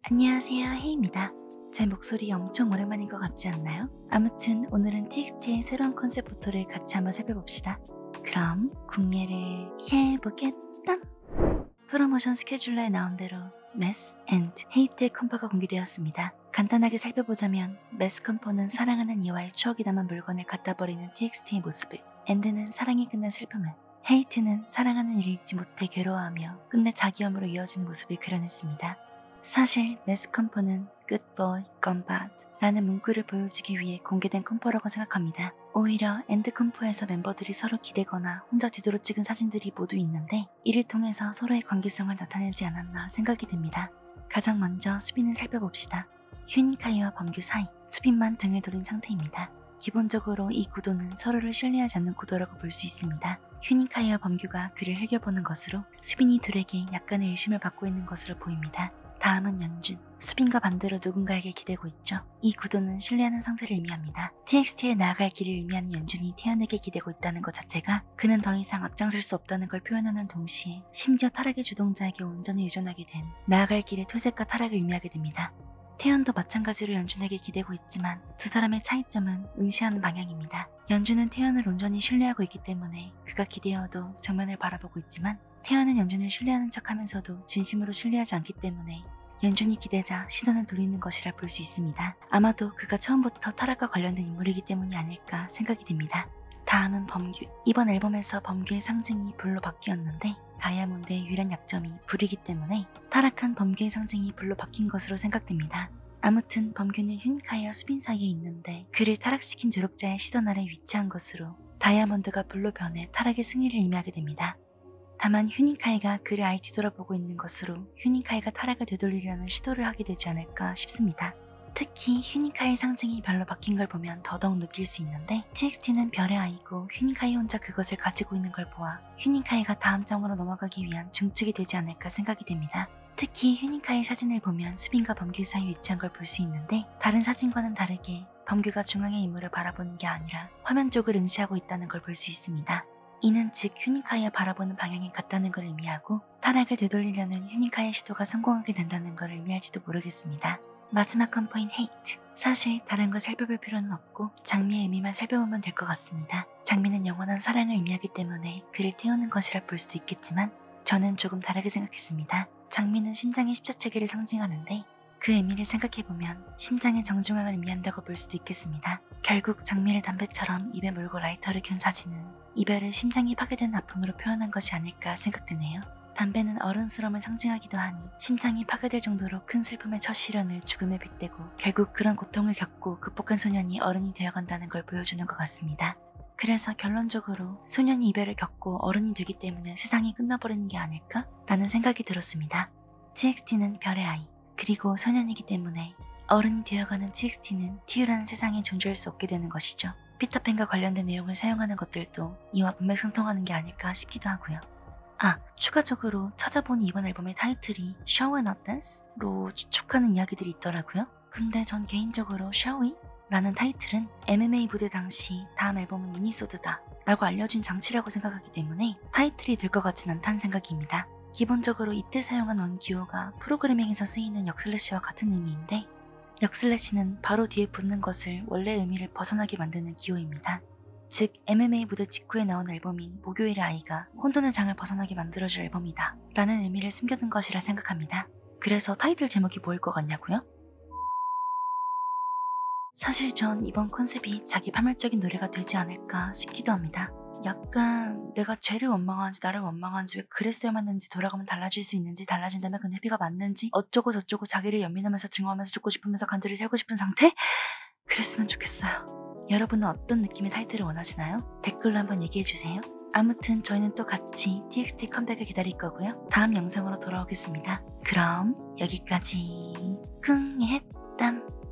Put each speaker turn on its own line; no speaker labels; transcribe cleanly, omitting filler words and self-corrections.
안녕하세요, 헤이입니다. 제 목소리 엄청 오랜만인 것 같지 않나요? 아무튼 오늘은 TXT의 새로운 컨셉 포토를 같이 한번 살펴봅시다. 그럼 공개를 해보겠다. 프로모션 스케줄러에 나온 대로 메스 앤드 헤이트의 컴퍼가 공개되었습니다. 간단하게 살펴보자면 메스 컴퍼는 사랑하는 이와의 추억이 담은 물건을 갖다 버리는 TXT의 모습을, 앤드는 사랑이 끝난 슬픔을, 헤이트는 사랑하는 일을 잊지 못해 괴로워하며 끝내 자기 엄으로 이어지는 모습을 그려냈습니다. 사실 메스 컴퍼는 Good Boy, Gone Bad 라는 문구를 보여주기 위해 공개된 컴퍼라고 생각합니다. 오히려 엔드 컴퍼에서 멤버들이 서로 기대거나 혼자 뒤돌아 찍은 사진들이 모두 있는데 이를 통해서 서로의 관계성을 나타내지 않았나 생각이 듭니다. 가장 먼저 수빈을 살펴봅시다. 휴닝카이와 범규 사이, 수빈만 등을 돌린 상태입니다. 기본적으로 이 구도는 서로를 신뢰하지 않는 구도라고 볼 수 있습니다. 휴닝카이와 범규가 그를 흘겨보는 것으로 수빈이 둘에게 약간의 의심을 받고 있는 것으로 보입니다. 다음은 연준. 수빈과 반대로 누군가에게 기대고 있죠. 이 구도는 신뢰하는 상태를 의미합니다. TXT에 나아갈 길을 의미하는 연준이 태연에게 기대고 있다는 것 자체가 그는 더 이상 앞장설 수 없다는 걸 표현하는 동시에 심지어 타락의 주동자에게 온전히 의존하게 된 나아갈 길의 퇴색과 타락을 의미하게 됩니다. 태연도 마찬가지로 연준에게 기대고 있지만 두 사람의 차이점은 응시하는 방향입니다. 연준은 태연을 온전히 신뢰하고 있기 때문에 그가 기대어도 정면을 바라보고 있지만 태연은 연준을 신뢰하는 척하면서도 진심으로 신뢰하지 않기 때문에 연준이 기대자 시선을 돌리는 것이라 볼 수 있습니다. 아마도 그가 처음부터 타락과 관련된 인물이기 때문이 아닐까 생각이 듭니다. 다음은 범규. 이번 앨범에서 범규의 상징이 불로 바뀌었는데 다이아몬드의 유일한 약점이 불이기 때문에 타락한 범규의 상징이 불로 바뀐 것으로 생각됩니다. 아무튼 범규는 휴닝카이와 수빈 사이에 있는데 그를 타락시킨 조력자의 시선 아래 위치한 것으로 다이아몬드가 불로 변해 타락의 승리를 의미하게 됩니다. 다만 휴닝카이가 그를 아예 뒤돌아보고 있는 것으로 휴닝카이가 타락을 되돌리려는 시도를 하게 되지 않을까 싶습니다. 특히 휴닝카이의 상징이 별로 바뀐 걸 보면 더더욱 느낄 수 있는데 TXT는 별의 아이고 휴닝카이 혼자 그것을 가지고 있는 걸 보아 휴닝카이가 다음 장으로 넘어가기 위한 중축이 되지 않을까 생각이 됩니다. 특히 휴닝카이 사진을 보면 수빈과 범규 사이에 위치한 걸 볼 수 있는데 다른 사진과는 다르게 범규가 중앙의 인물을 바라보는 게 아니라 화면 쪽을 응시하고 있다는 걸 볼 수 있습니다. 이는 즉 휴닝카이가 바라보는 방향이 같다는 걸 의미하고 타락을 되돌리려는 휴닝카이의 시도가 성공하게 된다는 걸 의미할지도 모르겠습니다. 마지막 컴퍼인 헤이트. 사실 다른 걸 살펴볼 필요는 없고 장미의 의미만 살펴보면 될 것 같습니다. 장미는 영원한 사랑을 의미하기 때문에 그를 태우는 것이라 볼 수도 있겠지만 저는 조금 다르게 생각했습니다. 장미는 심장의 십자체계를 상징하는데 그 의미를 생각해보면 심장의 정중앙을 의미한다고 볼 수도 있겠습니다. 결국 장미를 담배처럼 입에 물고 라이터를 켠 사진은 이별을 심장이 파괴된 아픔으로 표현한 것이 아닐까 생각되네요. 담배는 어른스러움을 상징하기도 하니 심장이 파괴될 정도로 큰 슬픔의 첫 시련을 죽음에 빗대고 결국 그런 고통을 겪고 극복한 소년이 어른이 되어간다는 걸 보여주는 것 같습니다. 그래서 결론적으로 소년이 이별을 겪고 어른이 되기 때문에 세상이 끝나버리는 게 아닐까? 라는 생각이 들었습니다. TXT는 별의 아이, 그리고 소년이기 때문에 어른이 되어가는 TXT는 TU라는 세상에 존재할 수 없게 되는 것이죠. 피터팬과 관련된 내용을 사용하는 것들도 이와 문맥상통하는 게 아닐까 싶기도 하고요. 추가적으로 찾아보니 이번 앨범의 타이틀이 Show and Not Dance로 추측하는 이야기들이 있더라고요. 근데 전 개인적으로 Shall We? 라는 타이틀은 MMA 무대 당시 다음 앨범은 미니소드다 라고 알려준 장치라고 생각하기 때문에 타이틀이 될 것 같진 않다는 생각입니다. 기본적으로 이때 사용한 원기호가 프로그래밍에서 쓰이는 역슬래시와 같은 의미인데 역슬래시는 바로 뒤에 붙는 것을 원래 의미를 벗어나게 만드는 기호입니다. 즉 MMA 무대 직후에 나온 앨범인 목요일의 아이가 혼돈의 장을 벗어나게 만들어줄 앨범이다 라는 의미를 숨겨둔 것이라 생각합니다. 그래서 타이틀 제목이 뭐일 것 같냐고요? 사실 전 이번 컨셉이 자기 파멸적인 노래가 되지 않을까 싶기도 합니다. 약간 내가 쟤를 원망하는지 나를 원망하는지 왜 그랬어야만 했는지 돌아가면 달라질 수 있는지 달라진다면 그 회비가 맞는지 어쩌고 저쩌고 자기를 연민하면서 증오하면서 죽고 싶으면서 간절히 살고 싶은 상태? 그랬으면 좋겠어요. 여러분은 어떤 느낌의 타이틀을 원하시나요? 댓글로 한번 얘기해주세요. 아무튼 저희는 또 같이 TXT 컴백을 기다릴 거고요. 다음 영상으로 돌아오겠습니다. 그럼 여기까지 쿵했담.